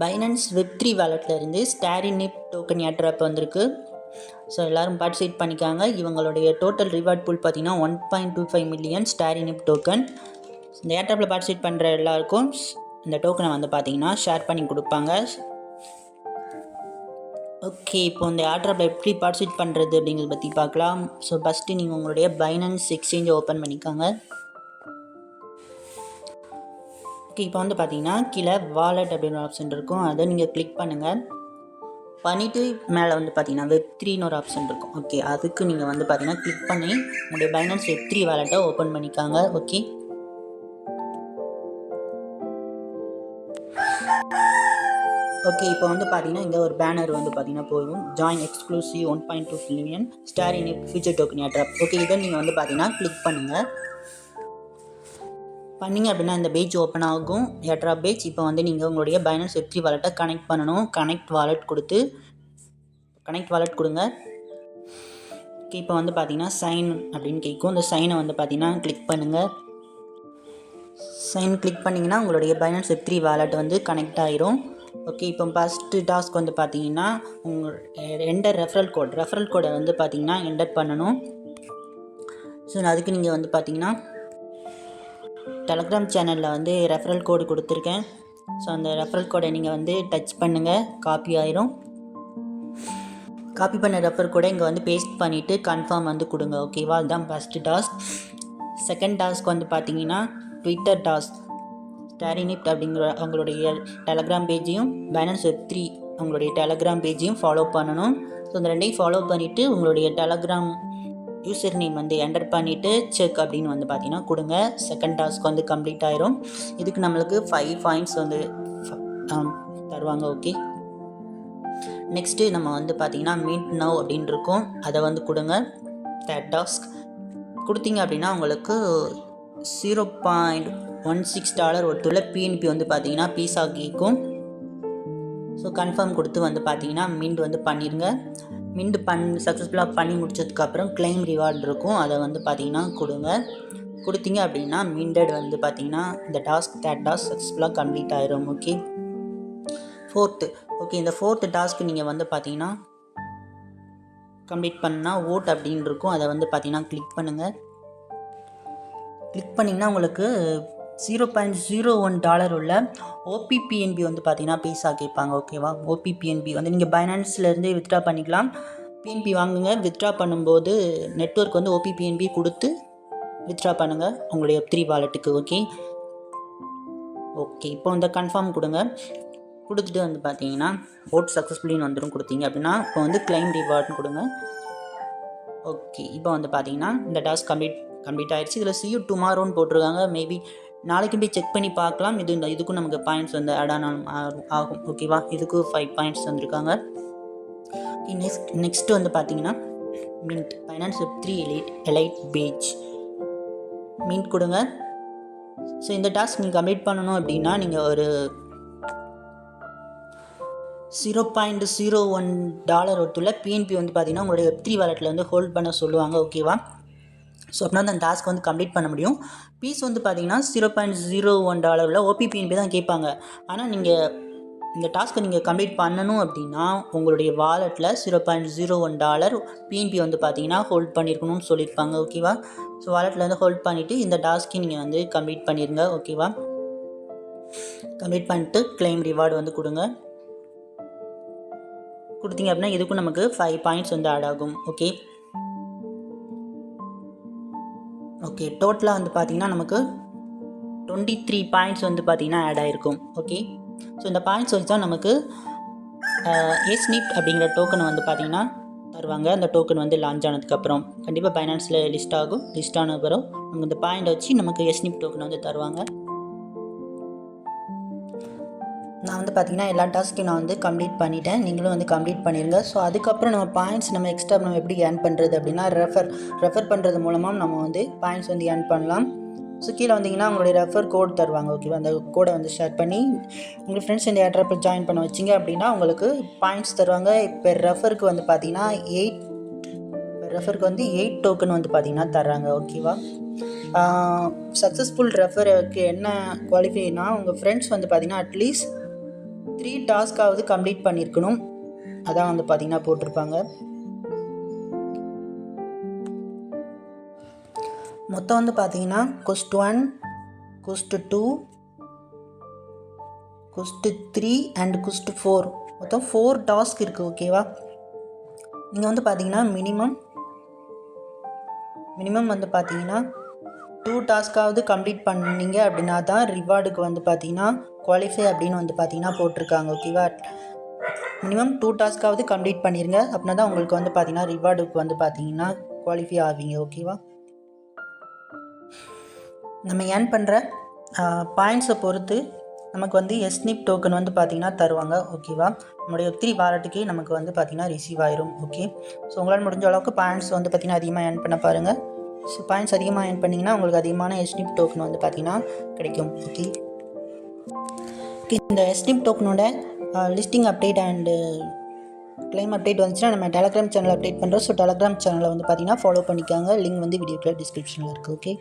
Finance வெப்3 வாலெட்லேருந்து ஸ்டாரினிப் token airdrop வந்திருக்கு. So எல்லோரும் participate பண்ணிக்காங்க. இவங்களுடைய டோட்டல் ரிவார்ட் பூல் பார்த்தீங்கன்னா 1.25 மில்லியன் ஸ்டாரினிப் டோக்கன். இந்த ஏர்ட்ராப்பில் பார்ட்டிசிபேட் பண்ணுற எல்லாருக்கும் இந்த டோக்கனை வந்து பார்த்தீங்கன்னா ஷேர் பண்ணி கொடுப்பாங்க. ஓகே, இப்போ இந்த ஏர்ட்ராப்பில் எப்படி பார்ட்டிசிபேட் பண்ணுறது அப்படிங்கிறத பற்றி பார்க்கலாம். ஸோ ஃபஸ்ட்டு நீங்கள் உங்களுடைய பைனான்ஸ் எக்ஸ்சேஞ்சை ஓப்பன் பண்ணிக்காங்க. இப்போ வந்து பார்த்தீங்கன்னா கீழே வாலெட் அப்படின்னு ஒரு ஆப்ஷன் இருக்கும், அதை நீங்கள் கிளிக் பண்ணுங்கள். பண்ணிவிட்டு மேலே வந்து பார்த்தீங்கன்னா வெப்3ன்னு ஒரு ஆப்ஷன் இருக்கும். ஓகே, அதுக்கு நீங்கள் வந்து பார்த்தீங்கன்னா கிளிக் பண்ணி உங்களுடைய பைனான்ஸ் வெப்3 வாலெட்டை ஓப்பன் பண்ணிக்காங்க. ஓகே, இப்போ வந்து பார்த்தீங்கன்னா இங்கே ஒரு பேனர் வந்து பார்த்தீங்கன்னா போகும், ஜாயின் எக்ஸ்க்ளூசிவ் 1.2 மில்லியன் ஸ்டாரினிப் ஃபியூச்சர் டோக்கன் ஏர்ட்ராப். ஓகே, இதை நீங்கள் வந்து பார்த்தீங்கன்னா கிளிக் பண்ணுங்கள். பண்ணிங்க அப்படின்னா இந்த பேஜ் ஓப்பன் ஆகும், ஏர்ட்ராப் பேஜ். இப்போ வந்து நீங்கள் உங்களுடைய பைனான்ஸ் வெப்3 வாலெட்டை கனெக்ட் பண்ணணும். கனெக்ட் வாலெட் கொடுங்க. ஓகே, இப்போ வந்து பார்த்தீங்கன்னா சைன் அப்படின்னு கேட்கும். இந்த சைனை வந்து பார்த்தீங்கன்னா கிளிக் பண்ணுங்கள். சைன் கிளிக் பண்ணிங்கன்னா உங்களுடைய பைனான்ஸ் வெப்3 வாலெட் வந்து கனெக்ட் ஆகிரும். ஓகே, இப்போ ஃபஸ்ட்டு டாஸ்க் வந்து பார்த்தீங்கன்னா என்டர் ரெஃபரல் கோடை வந்து பார்த்தீங்கன்னா என்டர் பண்ணணும். ஸோ அதுக்கு நீங்கள் வந்து பார்த்தீங்கன்னா டெலகிராம் சேனலில் வந்து ரெஃபரல் கோடு கொடுத்துருக்கேன். ஸோ அந்த ரெஃபரல் கோடை நீங்கள் வந்து டச் பண்ணுங்கள், காப்பி ஆயிரும். காப்பி பண்ண ரெஃபர் கோடை இங்கே வந்து பேஸ்ட் பண்ணிவிட்டு கன்ஃபார்ம் வந்து கொடுங்க. ஓகேவா, அதுதான் ஃபஸ்ட்டு டாஸ்க். செகண்ட் டாஸ்க் வந்து பார்த்தீங்கன்னா ட்விட்டர் டாஸ்க். ஸ்டாரினிப் அப்படிங்கிற அவங்களுடைய டெலகிராம் பேஜையும் பைனான்ஸ் வெப்3 அவங்களுடைய டெலகிராம் பேஜையும் ஃபாலோ பண்ணணும். ஸோ இந்த ரெண்டையும் ஃபாலோ பண்ணிவிட்டு உங்களுடைய டெலகிராம் யூசர் நேம் வந்து என்டர் பண்ணிவிட்டு செக் அப்படின்னு வந்து பார்த்தீங்கன்னா கொடுங்க. செகண்ட் டாஸ்க் வந்து கம்ப்ளீட் ஆயிரும். இதுக்கு நம்மளுக்கு 5 பாயிண்ட்ஸ் வந்து தருவாங்க. ஓகே, நெக்ஸ்ட்டு நம்ம வந்து பார்த்தீங்கன்னா மீட் நவ் அப்படின்னு இருக்கும், அதை வந்து கொடுங்க. தேர்ட் டாஸ்க் கொடுத்தீங்க அப்படின்னா உங்களுக்கு $0.16 ஒருத்துள்ள பிஎன்பி வந்து பார்த்தீங்கன்னா பீஸா கேட்கும். ஸோ கன்ஃபார்ம் கொடுத்து வந்து பார்த்தீங்கன்னா மின்ட் வந்து பண்ணிடுங்க. மின்ட் சக்ஸஸ்ஃபுல்லாக பண்ணி முடிச்சதுக்கப்புறம் கிளைம் ரிவார்டு இருக்கும், அதை வந்து பார்த்தீங்கன்னா கொடுத்தீங்க அப்படின்னா மின்டட் வந்து பார்த்தீங்கன்னா இந்த தேர்ட் டாஸ்க் சக்ஸஸ்ஃபுல்லாக கம்ப்ளீட் ஆயிரும். ஓகே, இந்த ஃபோர்த்து டாஸ்க்கு நீங்கள் வந்து பார்த்தீங்கன்னா கம்ப்ளீட் பண்ணால் ஓட் அப்படின்னு இருக்கும், அதை வந்து பார்த்தீங்கன்னா கிளிக் பண்ணுங்கள். கிளிக் பண்ணிங்கன்னா உங்களுக்கு $0.01 உள்ள OPPNB வந்து பார்த்தீங்கன்னா பீஸா கேட்பாங்க. ஓகேவா, OPPNB வந்து நீங்கள் பைனான்ஸ்லேருந்து வித்ட்ரா பண்ணிக்கலாம். பிஎன்பி வாங்குங்க. வித்ட்ரா பண்ணும்போது நெட்வொர்க் வந்து OPPNB கொடுத்து வித்ட்ரா பண்ணுங்கள் உங்களுடைய Web3 வாலெட்டுக்கு. ஓகே, இப்போ வந்து கன்ஃபார்ம் கொடுத்துட்டு வந்து பார்த்தீங்கன்னா ஓட் சக்ஸஸ்ஃபுல்லின்னு வந்துடும். கொடுத்தீங்க அப்படின்னா இப்போ வந்து கிளைம் ரிவார்ட்னு கொடுங்க. ஓகே, இப்போ வந்து பார்த்தீங்கன்னா இந்த டாஸ்க் கம்ப்ளீட் ஆகிடுச்சு. இதில் see you tomorrowன்னு போட்டிருக்காங்க. மேபி நாளைக்கு போய் செக் பண்ணி பார்க்கலாம். இதுக்கும் நமக்கு பாயிண்ட்ஸ் வந்து ஆட் ஆகும். ஓகேவா, இதுக்கு 5 பாயிண்ட்ஸ் வந்திருக்காங்க. நெக்ஸ்ட் வந்து பார்த்தீங்கன்னா மின்ட் பைனான்ஸ் வெப்3 எலைட் பேஜ் மின்ட் கொடுங்க. ஸோ இந்த டாஸ்க் நீங்கள் கம்ப்ளீட் பண்ணணும் அப்படின்னா நீங்கள் ஒரு $0.01 ஒருத்துள்ள பிஎன்பி வந்து பார்த்தீங்கன்னா உங்களுடைய வெப்3 வாலெட்டில் வந்து ஹோல்ட் பண்ண சொல்லுவாங்க. ஓகேவா, ஸோ அப்படின்னா அந்த டாஸ்க் வந்து கம்ப்ளீட் பண்ண முடியும். பீஸ் வந்து பார்த்தீங்கன்னா $0.01 உள்ள OPPNB தான் கேட்பாங்க. ஆனால் நீங்கள் இந்த டாஸ்க்கை நீங்கள் கம்ப்ளீட் பண்ணணும் அப்படின்னா உங்களுடைய வாலெட்டில் $0.01 பிஎன்பி வந்து பார்த்தீங்கன்னா ஹோல்ட் பண்ணியிருக்கணும்னு சொல்லியிருப்பாங்க. ஓகேவா, ஸோ வாலெட்டில் வந்து ஹோல்ட் பண்ணிவிட்டு இந்த டாஸ்க்கை நீங்கள் வந்து கம்ப்ளீட் பண்ணிடுங்க. ஓகேவா, கம்ப்ளீட் பண்ணிட்டு கிளைம் ரிவார்டு வந்து கொடுத்தீங்க அப்படின்னா இதுக்கும் நமக்கு 5 பாயிண்ட்ஸ் வந்து ஆட் ஆகும். ஓகே, டோட்டலாக வந்து பார்த்தீங்கன்னா நமக்கு 23 பாயிண்ட்ஸ் வந்து பார்த்தீங்கன்னா ஆட் ஆகிருக்கும். ஓகே, ஸோ இந்த பாயிண்ட்ஸ் வச்சு தான் நமக்கு எஸ்னிப் அப்படிங்கிற டோக்கனை வந்து பார்த்தீங்கன்னா தருவாங்க. அந்த டோக்கன் வந்து லான்ச் ஆனதுக்கப்புறம் கண்டிப்பாக பைனான்ஸில் லிஸ்ட் ஆன பிறகு நமக்கு இந்த பாயிண்ட் வச்சு நமக்கு எஸ்னிப் டோக்கன் வந்து தருவாங்க. நான் வந்து பார்த்தீங்கன்னா எல்லா டாஸ்க்கையும் நான் வந்து கம்ப்ளீட் பண்ணிட்டேன். நீங்களும் வந்து கம்ப்ளீட் பண்ணிடுங்க. ஸோ அதுக்கப்புறம் நம்ம பாயிண்ட்ஸ் எக்ஸ்ட்ரா எப்படி ஏர்ன் பண்ணுறது அப்படின்னா ரெஃபர் பண்ணுறது மூலமாக நம்ம வந்து பாயிண்ட்ஸ் வந்து ஏர்ன் பண்ணலாம். ஸோ கீழே வந்தீங்கன்னா உங்களுடைய ரெஃபர் கோட் தருவாங்க. ஓகேவா, அந்த கோடை வந்து ஷேர் பண்ணி உங்கள் ஃப்ரெண்ட்ஸ் இந்த ஏர்ட்ராப்பில் ஜாயின் பண்ண வச்சிங்க அப்படின்னா உங்களுக்கு பாயிண்ட்ஸ் தருவாங்க. இப்போ ரெஃபருக்கு வந்து பார்த்தீங்கன்னா 8 டோக்கன் வந்து பார்த்தீங்கன்னா தர்றாங்க. ஓகேவா, சக்ஸஸ்ஃபுல் ரெஃபருக்கு என்ன குவாலிஃபைனா உங்கள் ஃப்ரெண்ட்ஸ் வந்து பார்த்தீங்கன்னா அட்லீஸ்ட் 3 டாஸ்க்காவது கம்ப்ளீட் பண்ணியிருக்கணும். அதான் வந்து பார்த்திங்கன்னா போட்டிருப்பாங்க. மொத்தம் வந்து பார்த்தீங்கன்னா கொஸ்ட் 1, கொஸ்ட் 2, கொஸ்ட் 3 அண்ட் கொஸ்ட் 4 மொத்தம் 4 டாஸ்க் இருக்குது. ஓகேவா? நீங்கள் வந்து பார்த்தீங்கன்னா மினிமம் வந்து பார்த்தீங்கன்னா 2 டாஸ்க்காவது கம்ப்ளீட் பண்ணீங்க அப்படின்னா தான் ரிவார்டுக்கு வந்து பார்த்தீங்கன்னா குவாலிஃபை அப்படின்னு வந்து பார்த்தீங்கன்னா போட்டிருக்காங்க. ஓகேவா? மினிமம் 2 டாஸ்க்காவது கம்ப்ளீட் பண்ணிடுங்க. அப்படின்னா தான் உங்களுக்கு வந்து பார்த்தீங்கன்னா ரிவார்டுக்கு வந்து பார்த்தீங்கன்னா குவாலிஃபை ஆவீங்க. ஓகேவா? நம்ம ஏர்ன் பண்ணுற பாயிண்ட்ஸை பொறுத்து நமக்கு வந்து எஸ்னிப் டோக்கன் வந்து பார்த்திங்கன்னா தருவாங்க. ஓகேவா? நம்முடைய 3 வாலெட்டுக்கே நமக்கு வந்து பார்த்திங்கன்னா ரிசீவ் ஆயிரும். ஓகே, ஸோ உங்களால் முடிஞ்ச அளவுக்கு பாயிண்ட்ஸ் வந்து பார்த்திங்கன்னா அதிகமாக ஏர்ன் பண்ண பாருங்கள். ஸோ பாயிண்ட்ஸ் அதிகமாக ஏர்ன் பண்ணிங்கன்னா உங்களுக்கு அதிகமான எஸ்னிப் டோக்கன் வந்து பார்த்திங்கன்னா கிடைக்கும். ஓகே, இந்த எஸ்னிப் டோக்கனோட listing update and claim update வந்துச்சுன்னா நம்ம டெலகிராம் சேனல் அப்டேட் பண்ணுறோம். ஸோ டெலகிராம் சேனலை வந்து பார்த்திங்கன்னா ஃபாலோ பண்ணிக்காங்க. லிங்க் வந்து வீடியோக்குள்ள டிஸ்கிரிப்ஷனில் இருக்குது. ஓகே.